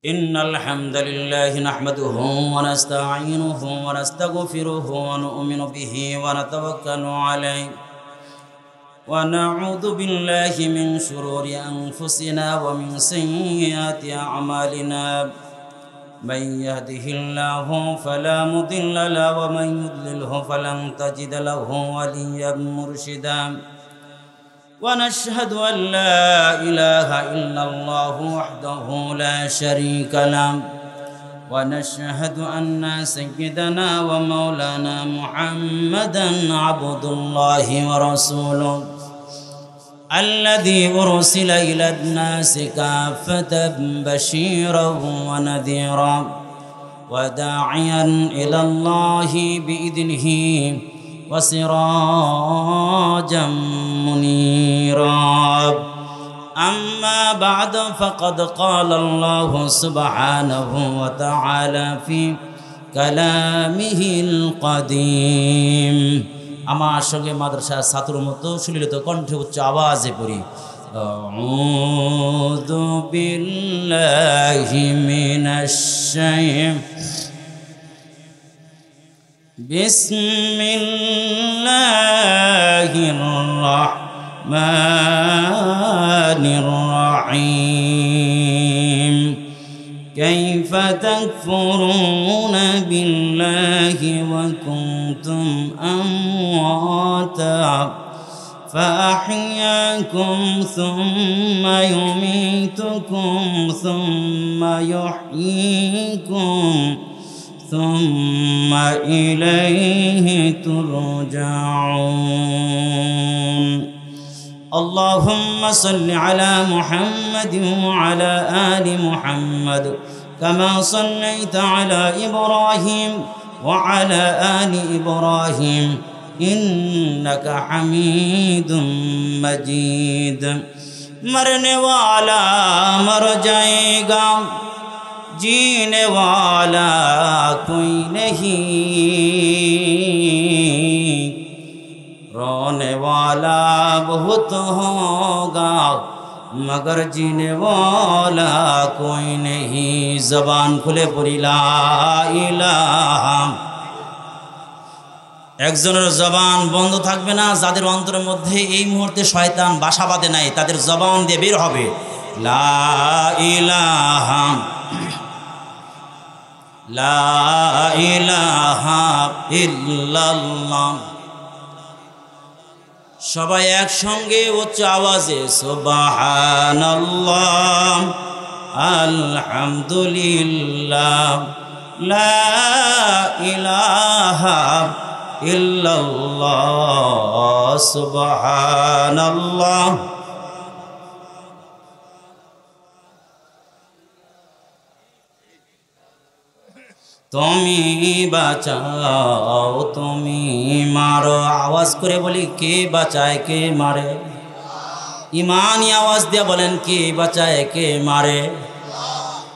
إن الحمد لله نحمده ونستعينه ونستغفره ونؤمن به ونتوكل عليه ونعوذ بالله من شرور أنفسنا ومن سيئات أعمالنا من يهده الله فلا مضل له ومن يضلله فلن تجد له وليا مرشدا ونشهد أن لا إله إلا الله وحده لا شريك له ونشهد أن سيدنا ومولانا محمدا عبد الله ورسوله الذي أرسل إلى الناس كافة بشيرا ونذيرا وداعيا إلى الله بإذنه وسراجا منيرا أما بعد فقد قال الله سبحانه وتعالى في كلامه القديم আমার সঙ্গে মাদ্রাসার ছাত্রের মতো সুলিলিত কণ্ঠে উচ্চ আওয়াজে পড়ি আউযু বিল্লাহি মিনাশ বিসমিল্লাহির রহমানির রহিম كيف تكفرون بالله وكنتم أمواتا فأحياكم ثم يميتكم ثم يحييكم ثم إليه ترجعون اللهم صل على محمد وعلى آل محمد كما صليت على إبراهيم وعلى آل إبراهيم إنك حميد مجيد مرنے والا مر جائے گا जीने वाला कोई नहीं रोने वाला बहुत होगा मगर जीने वाला कोई नहीं जबान खुले पड़ी ला इलाहा একজনের জবান বন্ধ থাকবে না যাদের অন্তরের মধ্যে এই মুহূর্তে শয়তান বাসা বাঁধে নাই তাদের জবান দিয়ে বের হবে লা ইলাহা লা ইলাহা ইল্লাল্লাহ সবাই একসঙ্গে উচ্চ আওয়াজে সুবহানাল্লাহ আলহামদুলিল্লাহ লা ইলাহা ইল্লাল্লাহ সুবহানাল্লাহ তুমি বাঁচাও তুমি মারো আওয়াজ করে বলি কে বাঁচায় কে মারে ইমানি আওয়াজ দিয়ে বলেন কে বাঁচায় কে মারে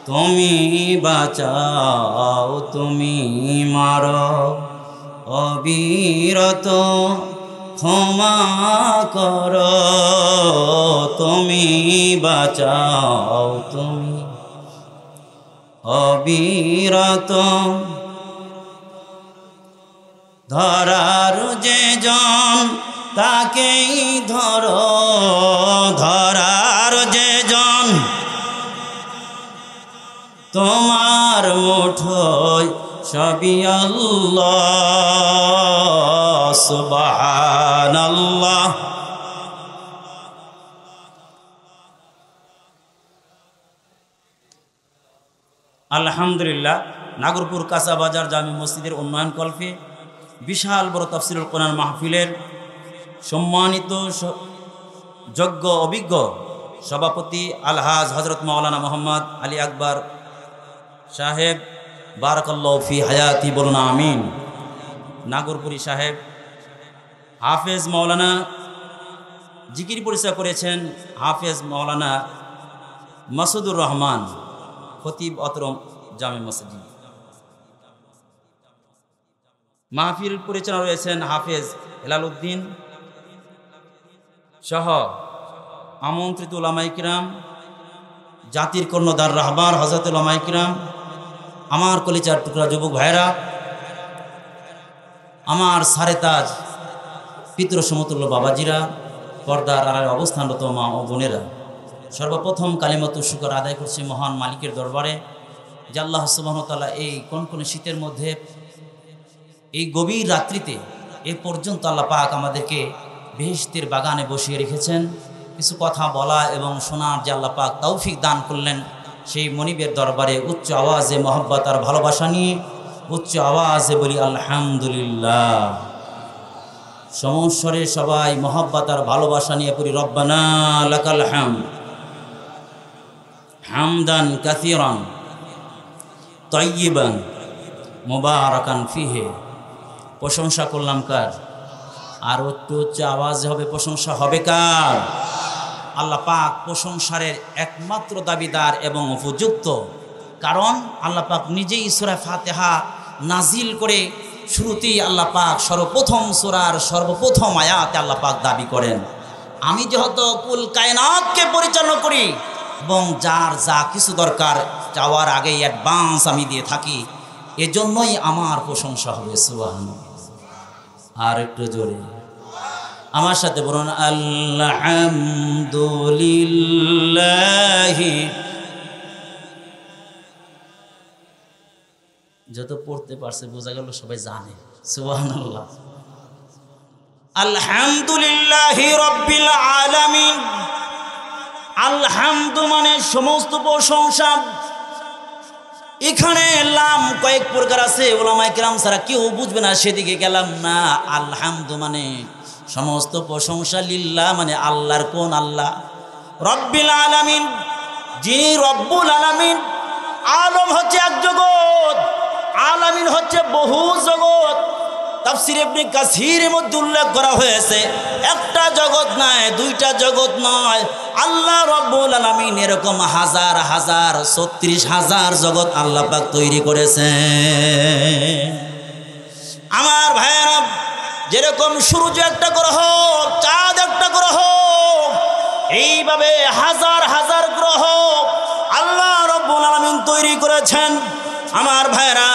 তুমি বাঁচাও তুমি মারো অবিরত ক্ষমা করো তুমি বাঁচাও তুমি অবিরত ধরার যে জন তাকেই ধরো ধরার যে জন তোমার মুঠোয় সবই আল্লাহ সুবহানাল্লাহ আলহামদুলিল্লাহ নাগরপুর কাঁচা বাজার জামি মসজিদের উন্নয়ন কল্পে বিশাল বড় তাফসিরুল কোরআন মাহফিলের সম্মানিত যোগ্য অভিজ্ঞ সভাপতি আলহাজ হজরত মাওলানা মোহাম্মদ আলী আকবর সাহেব বারাকাল্লাহু ফি হায়াতি বলুন আমিন নাগরপুরি সাহেব হাফেজ মাওলানা জিকির পরিচয় করেছেন হাফেজ মাওলানা মাসুদুর রহমান খতিব অতরম জামে মসজিদ মাহফিল পরিচালনা রয়েছেন হাফেজ হেলাল উদ্দিন সহ আমন্ত্রিত উলামায়ে কিরাম জাতির কর্ণধার রাহবার হযরত উলামা ইকরাম, আমার কলিজার টুকরা যুবক ভাইরা, আমার সারে তাজ পিতৃ সমতুল্য বাবাজিরা, পর্দার আড়ালে অবস্থানরত মা ও বোনেরা, সর্বপ্রথম কালিমাতু শুকর আদায় করছি মহান মালিকের দরবারে যে আল্লাহ সুবহানাহু ওয়া তাআলা এই কনকনে শীতের মধ্যে, এই গভীর রাত্রিতে এ পর্যন্ত আল্লাহ পাক আমাদেরকে বেহেশতের বাগানে বসিয়ে রেখেছেন। কিছু কথা বলা এবং শোনার যে আল্লাহ পাক তৌফিক দান করলেন, সেই মনিবের দরবারে উচ্চ আওয়াজে মহব্বত আর ভালোবাসা নিয়ে উচ্চ আওয়াজে বলি আলহামদুলিল্লাহ। সমস্বরে সবাই মহব্বত আর ভালোবাসা নিয়ে পড়ি রব্বানা লাকাল হামদ হামদান কাসীরান তাইয়িবান মুবারাকান ফিহি। প্রশংসা করলাম কার? আর একটু উচ্চ আওয়াজে হবে প্রশংসা হবে কার? আল্লাহ পাক প্রশংসারের একমাত্র দাবিদার এবং উপযুক্ত। কারণ আল্লাহ পাক নিজেই সূরা ফাতিহা নাজিল করে শুরুতেই আল্লাহ পাক সর্বপ্রথম সূরার সর্বপ্রথম আয়াতে আল্লাহ পাক দাবি করেন, আমি যেহেতু কুল কায়নাতকে পরিচালনা করি এবং যার যা কিছু দরকার যাওয়ার আগেই অ্যাডভান্স আমি দিয়ে থাকি, এজন্যই আমার প্রশংসা হবে। সুবহানাল্লাহ। আর একটু জোরে আমার সাথে বলুন আলহামদুলিল্লাহ। যত পড়তে পারছে বোঝা গেল সবাই জানে। সুবহানাল্লাহ। আলহামদুলিল্লাহি রাব্বিল আলামিন। আলহামদু মানে সমস্ত প্রশংসা। এখানে লাম কয়েক প্রকার আছে, উলামায়ে কেরাম ছাড়া কেউ বুঝবে না, সেদিকে গেলাম না। আলহামদু মানে সমস্ত প্রশংসা, লিল্লাহ মানে আল্লাহর। কোন আল্লাহ? রব্বিল আলামিন, যিনি রব্বুল আলামিন। আলম হচ্ছে এক জগৎ, আলামিন হচ্ছে বহু জগৎ। তাফসীর ইবনে কাসীরের মধ্যে উল্লেখ করা হয়েছে একটা জগৎ নয়, দুইটা জগৎ নয়, আল্লাহ রব্বুল আলামিন এরকম হাজার হাজার ৩৬,০০০ জগৎ আল্লাহ পাক তৈরি করেছেন। আমার ভাইয়েরা, যেরকম সূর্য একটা গ্রহ, চাঁদ একটা গ্রহ, এইভাবে হাজার হাজার গ্রহ আল্লাহ রব্বুল আলামিন তৈরি করেছেন। আমার ভাইয়েরা,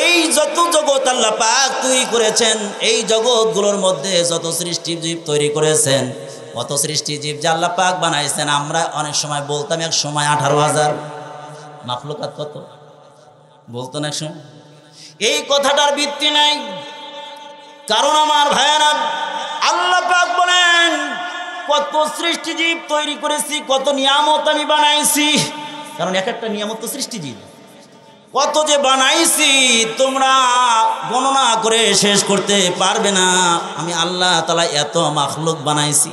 এই যত জগৎ আল্লাহ পাক তৈরি করেছেন, এই জগৎগুলোর মধ্যে যত সৃষ্টিজীব তৈরি করেছেন, কত সৃষ্টিজীব যে আল্লাহ পাক বানাইছেন, আমরা অনেক সময় বলতাম এক সময় 18,000 মাখলুকাত। কত বলতো না এক সময়? এই কথাটার ভিত্তি নাই। কারণ আমার ভাইয়েরা, আল্লাহ পাক বলেন কত সৃষ্টিজীব তৈরি করেছি, কত নিয়ামত আমি বানাইছি। কারণ এক একটা নিয়ামত তো সৃষ্টিজীব, কত যে বানাইছি তোমরা গণনা করে শেষ করতে পারবে না। আমি আল্লাহ তাআলা এত মাখলুক বানাইছি।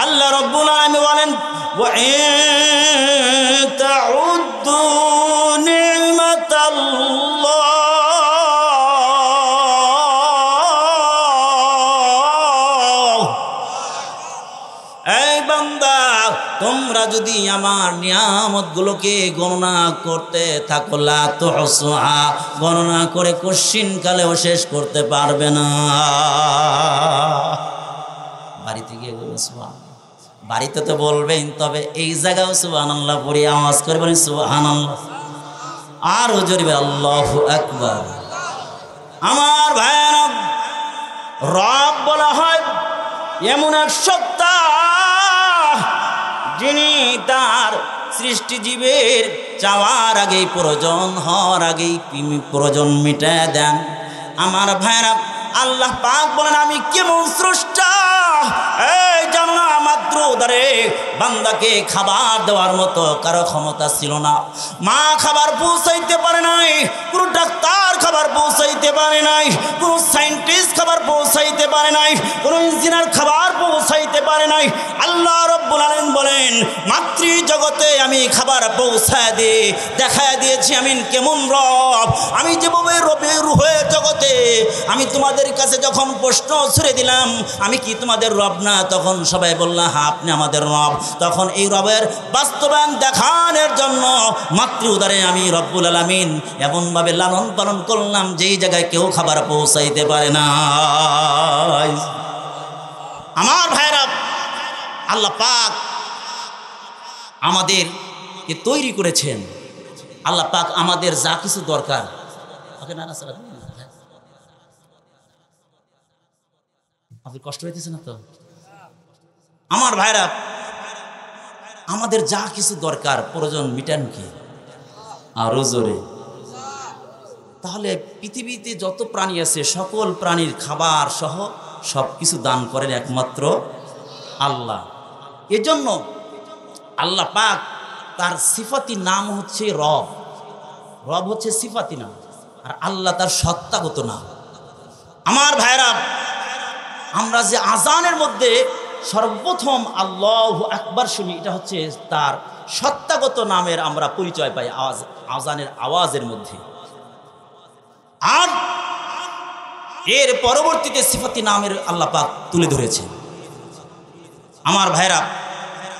আল্লাহ রব্বুল আলামিন বলেন ওয়া ইন তাউদ্দু নি'মাতাল্লাহ, এই বান্দা তোমরা যদি আমার নিয়ামতগুলোকে গণনা করতে থাকো, লা তুহসুহা, গণনা করে কশিন কালেও শেষ করতে পারবে না। বাড়িতে গিয়ে বলবেন সুবহানাল্লাহ। বাড়িতে তো বলবেন, তবে এই জায়গাও সুবহানাল্লাহ পড়ি আওয়াজ করে বলেন সুবহানাল্লাহ। আরো জোরে আল্লাহু আকবার। আমার ভাইয়েরা, রব বলা হয় এমন এক সত্তা যিনি তার সৃষ্টিজীবের চাওয়ার আগেই, প্রয়োজন হওয়ার আগেই প্রয়োজন মিটায় দেন। আমার ভাইরা, আল্লাহ পাক বলেন আমি কেমন স্রষ্টা, এই জানো না, মাত্র উদারে বান্দাকে খাবার দেওয়ার মতো কারো ক্ষমতা ছিল না। মা খাবার পৌঁছাইতে পারে নাই, কোনো ডাক্তার খাবার পৌঁছাইতে পারে নাই, কোনো সায়েন্টিস্ট খাবার পৌঁছাইতে পারে নাই, কোনো ইঞ্জিনিয়ার খাবার পৌঁছাইতে পারে নাই। আল্লাহ রব্বুল আলামিন বলেন মাতৃ জগতে আমি খাবার পৌঁছায় দিয়ে দেখায় দিয়েছি আমি কেমন রব। আমি যেভাবে রবের রূহের জগতে আমি তোমাদের কাছে যখন প্রশ্ন ছুড়ে দিলাম আমি কি তোমাদের রব না, তখন সবাই বলল হ্যাঁ আপনি আমাদের রব। তখন এই রবের বাস্তবায়ন দেখানোর জন্য মাতৃ উদারে আমি রব্বুল আলামিন এমনভাবে লালন পালন করলাম যেই জায়গায় কেউ খাবার পৌঁছাইতে পারে না। আমার ভাইরা, আল্লাহ পাক আমাদের কে তৈরি করেছেন। আল্লাহ পাক আমাদের যা কিছু দরকার, আপনি কষ্ট হইতেছে না তো আমার ভাইরা? আমাদের যা কিছু দরকার প্রয়োজন মিটান কি? আরো জোরে। তাহলে পৃথিবীতে যত প্রাণী আছে সকল প্রাণীর খাবার সহ সব কিছু দান করেন একমাত্র আল্লাহ। এজন্য আল্লাহ পাক তার সিফাতি নাম হচ্ছে রব। রব হচ্ছে সিফাতি নাম, আর আল্লাহ তার সত্তাগত নাম। আমার ভাইরা, আমরা যে আজানের মধ্যে সর্বপ্রথম আল্লাহু আকবার শুনি, এটা হচ্ছে তার সত্তাগত নামের আমরা পরিচয় পাই আজানের আওয়াজের মধ্যে। আর এর পরবর্তীতে সিফাতি নামের আল্লাহ পাক তুলে ধরেছেন। আমার ভাইরা,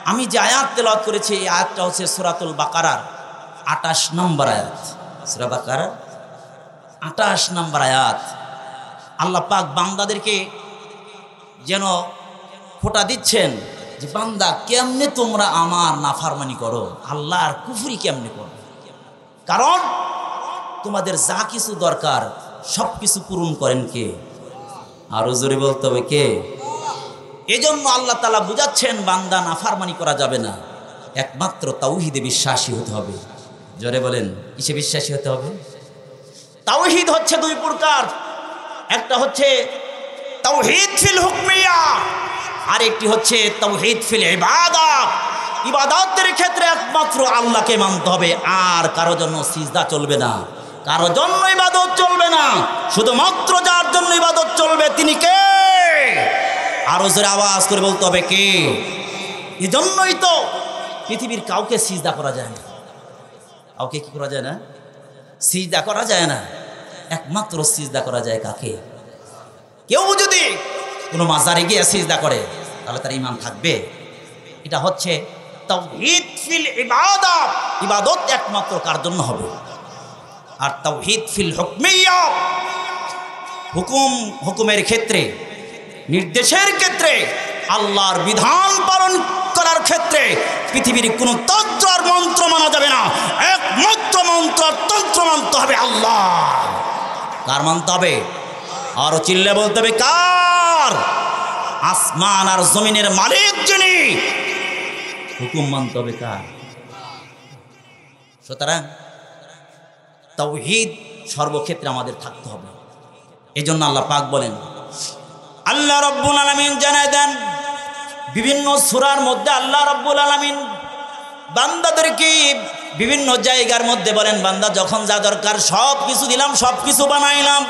আমি যে আয়াত তেলাওয়াত করেছি এই আয়াতটা হচ্ছে সূরাতুল বাকারার 28 নম্বর আয়াত। সূরা বাকারার 28 নম্বর আয়াত। আল্লাহ পাক বান্দাদেরকে যেন ফোঁটা দিচ্ছেন যে বান্দা কেমনে তোমরা আমার নাফরমানি করো, আল্লাহর কুফরি কেমনে করো, কারণ তোমাদের যা কিছু দরকার সব কিছু পূরণ করেন কে? আরো জোরে বলতে হবে কে? এজন্য আল্লাহ তাআলা বুঝাচ্ছেন বান্দা নাফরমানি করা যাবে না, একমাত্র তাওহীদে বিশ্বাসী হতে হবে। জোরে বলেন, কিসে বিশ্বাসী হতে হবে? তাওহীদ হচ্ছে দুই প্রকার, একটা হচ্ছে তাওহীদ ফিল হুকমিয়া, আর একটি হচ্ছে তাওহীদ ফিল ইবাদত। ইবাদতের ক্ষেত্রে একমাত্র আল্লাহকে মানতে হবে, আর কারো জন্য সিজদা চলবে না, কারো জন্য ইবাদত চলবে না, শুধুমাত্র যার জন্য ইবাদত চলবে তিনি কে? আরো জোরে আওয়াজ করে বলতে হবে কে? এজন্যই তো পৃথিবীর কাউকে সিজদা করা যায় না। কাউকে কি করা যায় না? সিজদা করা যায় না। একমাত্র সিজদা করা যায় কাকে? কেউ যদি কোনো মাজারে গিয়ে সিজদা করে তাহলে তার ঈমান থাকবে? এটা হচ্ছে তাওহীদ ফিল ইবাদত। ইবাদত একমাত্র কার জন্য হবে? আর তাওহীদ ফিল হুকমিয়া, হুকুমের ক্ষেত্রে, নির্দেশের ক্ষেত্রে, আল্লাহর বিধান পালন করার ক্ষেত্রে পৃথিবীর কোনো তন্ত্র আর মন্ত্র মানা যাবে না, একমাত্র মন্ত্র আর তন্ত্র মানতে হবে আল্লাহ। কার মানতে হবে? আরো চিল্লে বলতে হবে কার? আসমান আর জমিনের মালিক যিনি, হুকুম মানতে হবে কার? সুতরাং তাওহীদ সর্বক্ষেত্রে আমাদের থাকতে হবে। এজন্য আল্লাহ পাক বলেন, আল্লাহ রাব্বুল আলামিন জানায় দেন বিভিন্ন সূরার মধ্যে, আল্লাহ রাব্বুল আলামিন বান্দাদেরকে বিভিন্ন জায়গার মধ্যে বলেন, বান্দা যখন যা দরকার সব কিছু দিলাম, সব কিছু বানাইলাম।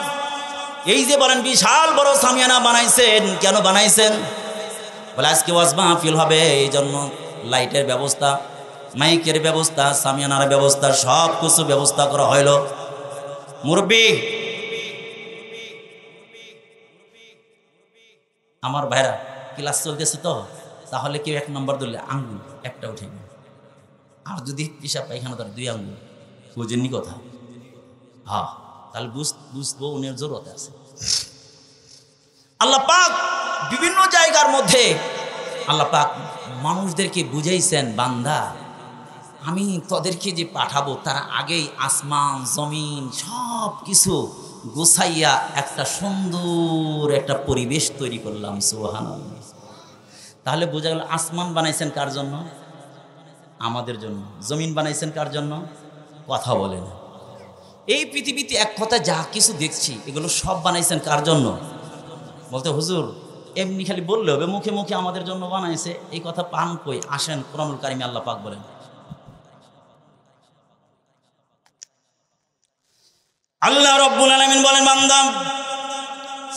এই যে বলেন বিশাল বড় সামিয়ানা বানাইছেন, কেন বানাইছেন? বলে আজকে ওয়াজ মাহফিল হবে, এই জন্য লাইটের ব্যবস্থা, মাইকের ব্যবস্থা, সামিয়ানার ব্যবস্থা, সব কিছু ব্যবস্থা করা হইল। মুরব্বি আমার ভাইরা, ক্লাস চলতেছে তো, তাহলে কেউ 1 নম্বর দিলে আঙ্গুল একটা উঠে গেল, আর যদি পিসাব পায়খানা ধরে 2 আঙ্গুল, বুঝেননি কথা? হ্যাঁ, তাহলে বুঝবো উনির জরুরত আছে। আল্লাহ পাক বিভিন্ন জায়গার মধ্যে আল্লাহ পাক মানুষদেরকে বুঝাইছেন, বান্দা আমি তোদেরকে যে পাঠাবো তার আগেই আসমান জমিন সব কিছু গোছাইয়া একটা সুন্দর একটা পরিবেশ তৈরি করলাম। সুবহানাল্লাহ। তাহলে বোঝা গেল আসমান বানাইছেন কার জন্য? আমাদের জন্য। জমিন বানাইছেন কার জন্য? কথা বলে না। এই পৃথিবীতে এক কথা যা কিছু দেখছি এগুলো সব বানাইছেন কার জন্য? বলতে হুজুর এমনি খালি বললে হবে, মুখে মুখে আমাদের জন্য বানাইছে, এই কথা পান কই? আসেন কোরআনুল কারিমে আল্লাহ পাক বলেন, আল্লাহ রাব্বুল আলামিন বলেন, বান্দা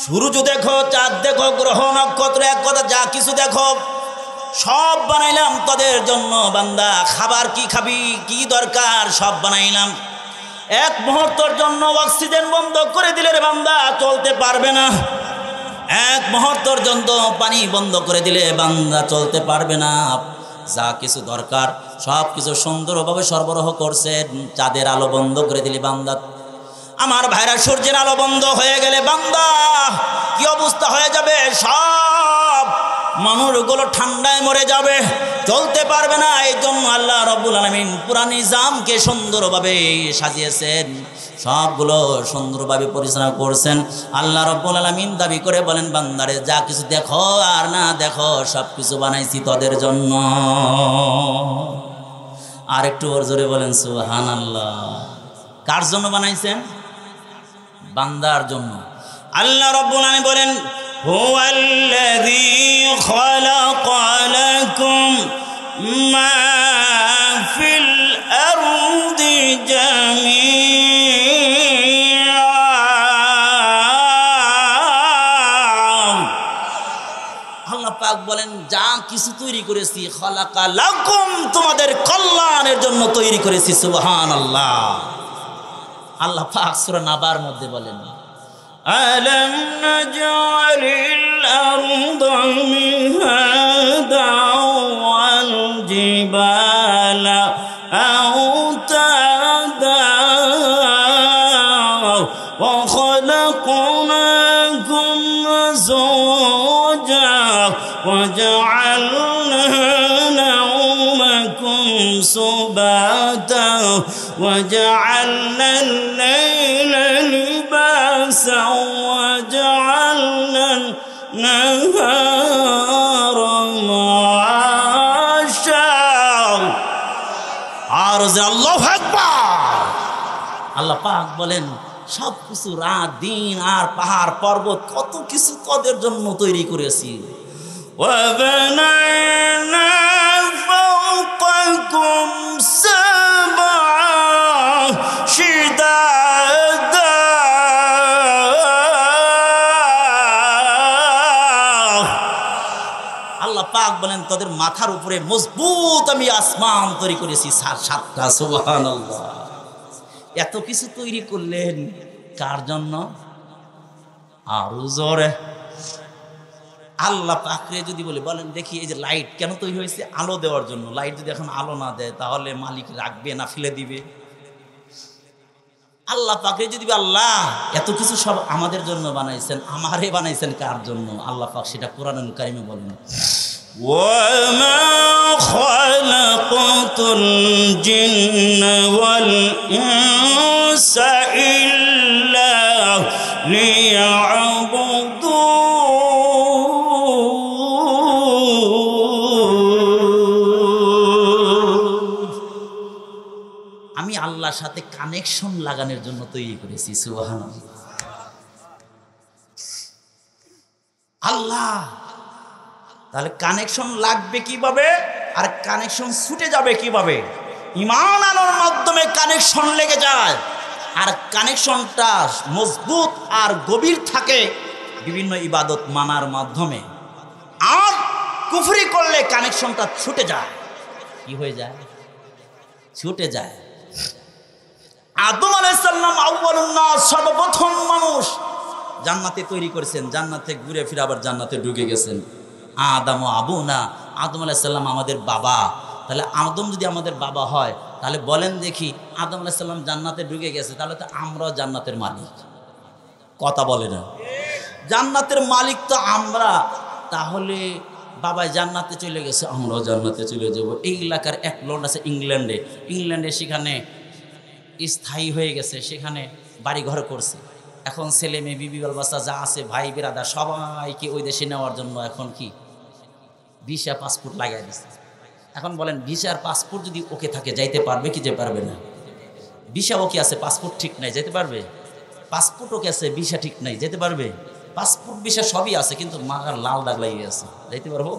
সূর্য দেখো, চাঁদ দেখো, গ্রহ নক্ষত্র, এক কথা যা কিছু দেখো সব বানাইলাম তোদের জন্য। বান্দা খাবার কি খাবি, কি দরকার সব বানাইলাম। এক মুহূর্তের জন্য অক্সিজেন বন্ধ করে দিলে রে বান্দা চলতে পারবে না। এক মুহূর্তের জন্য পানি বন্ধ করে দিলে বান্দা চলতে পারবে না। যা কিছু দরকার সব কিছু সুন্দরভাবে সরবরাহ করছেন। চাঁদের আলো বন্ধ করে দিলে বান্দা, আমার ভাইরা সূর্যের আলো বন্ধ হয়ে গেলে বান্দা কি অবস্থা হয়ে যাবে? সব মানুষগুলো ঠান্ডায় মরে যাবে। চলতে পারবে না। এই জন্য আল্লাহ রাব্বুল আলামিন পুরা নিজামকে সুন্দরভাবে সাজিয়েছেন, সবগুলো সুন্দরভাবে পরিচালনা করছেন। আল্লাহ রাব্বুল আলামিন দাবি করে বলেন, বান্দারে যা কিছু দেখো আর না দেখো সব কিছু বানাইছি তোদের জন্য। আর একটু ওর জোরে বলেন সুবহানাল্লাহ। কার জন্য বানাইছেন? বান্দার জন্য। আল্লাহ রাব্বুল আলামিন বলেন, হুয়াল্লাযী খালাকা লাকুম মা ফিল আরদি জামিআ। আল্লাহ পাক বলেন, যা কিছু তৈরি করেছি, খালাকা লাকুম, তোমাদের কল্যাণের জন্য তৈরি করেছি। সুবহানাল্লাহ। আল্লাহ পাক সূরা নাবার মধ্যে বলেন, আলাম নাজআলিল আরদা মিহাদাও ওয়াল জিবালা আওতাদা ওয়া খালাকনাকুম যাওজা ওয়া জাআলনা নাওমাকুম সুবাতা ওয়া জাআলনা আল-লাইলা লিবাসা ওয়া জাআলনা আন-নাহারা মাআশা। আর আল্লাহু আকবার। আল্লাহ পাক বলেন, সব কিছু, রাত দিন আর পাহাড় পর্বত, কত কিছু তোদের জন্য তৈরি করেছি। ওয়া বানায়না ফাওকাকুম সাবআ শিদাদা। আল্লাহ পাক বলেন, তোদের মাথার উপরে মজবুত আমি আসমান তৈরি করেছি সাতটা। সুবহানাল্লাহ। এত কিছু তৈরি করলেন কার জন্য? আরো জোরে আল্লাহ পাকরে যদি বলেন, দেখি এই যে লাইট কেন তৈরি হয়েছে? আলো দেওয়ার জন্য। লাইট যদি এখন আলো না দেয় তাহলে মালিক রাখবে না ফেলে দিবে? আল্লাহ পাকরে যদি আল্লাহ এত কিছু সব আমাদের জন্য বানাইছেন, আমারে বানাইছেন কার জন্য? আল্লাহ পাক সেটা কোরআনুল কারীমে বলেন, ওয়ামা খালাকাতুল জিন্না ওয়াল ইনসা ইল্লা লিয়াবুদুন। আমি আল্লাহর সাথে কানেকশন লাগানোর জন্য তৈরি করেছি। সুবহানাল্লাহ। আল্লাহ, তাহলে কানেকশন লাগবে কিভাবে আর কানেকশন ছুটে যাবে কিভাবে? ঈমান আনার মাধ্যমে কানেকশন লেগে যায়, আর কানেকশনটা মজবুত আর গভীর থাকে বিভিন্ন ইবাদত মানার মাধ্যমে। আর কুফরি করলে কানেকশনটা ছুটে যায়। কি হয়ে যায়? ছুটে যায়। আদম আলাইহিস সালাম আউয়ালুন নাস, সর্বপ্রথম মানুষ, জান্নাতে তৈরি করেছেন, জান্নাতে ঘুরে ফিরে আবার জান্নাতে ঢুকে গেছেন। আদম আবুনা, আদম আলাইহিস সালাম আমাদের বাবা। তাহলে আদম যদি আমাদের বাবা হয়, তাহলে বলেন দেখি, আদম আলাইহিস সালাম জান্নাতে ঢুকে গেছে, তাহলে তো আমরাও জান্নাতের মালিক। কথা বলে না? জান্নাতের মালিক তো আমরা। তাহলে বাবাই জান্নাতে চলে গেছে, আমরাও জান্নাতে চলে যাব। এই এলাকার এক লোক আছে ইংল্যান্ডে, সেখানে স্থায়ী হয়ে গেছে, সেখানে বাড়ি ঘর করছে। এখন ছেলে মেয়ে বিবি বাল বাচ্চা যা আছে, ভাই বেরাদা, সবাইকে ওই দেশে নেওয়ার জন্য এখন কি ভিসা পাসপোর্ট লাগাই দিচ্ছে। এখন বলেন, ভিসা আর পাসপোর্ট যদি ওকে থাকে, যাইতে পারবে কি যে পারবে না? ভিসা ওকে আছে, পাসপোর্ট ঠিক নাই, যেতে পারবে? পাসপোর্ট ওকে আছে, ভিসা ঠিক নাই, যেতে পারবে? পাসপোর্ট ভিসা সবই আছে, কিন্তু মাগার লাল দাগ লাগিয়ে আছে, যাইতে পারবো?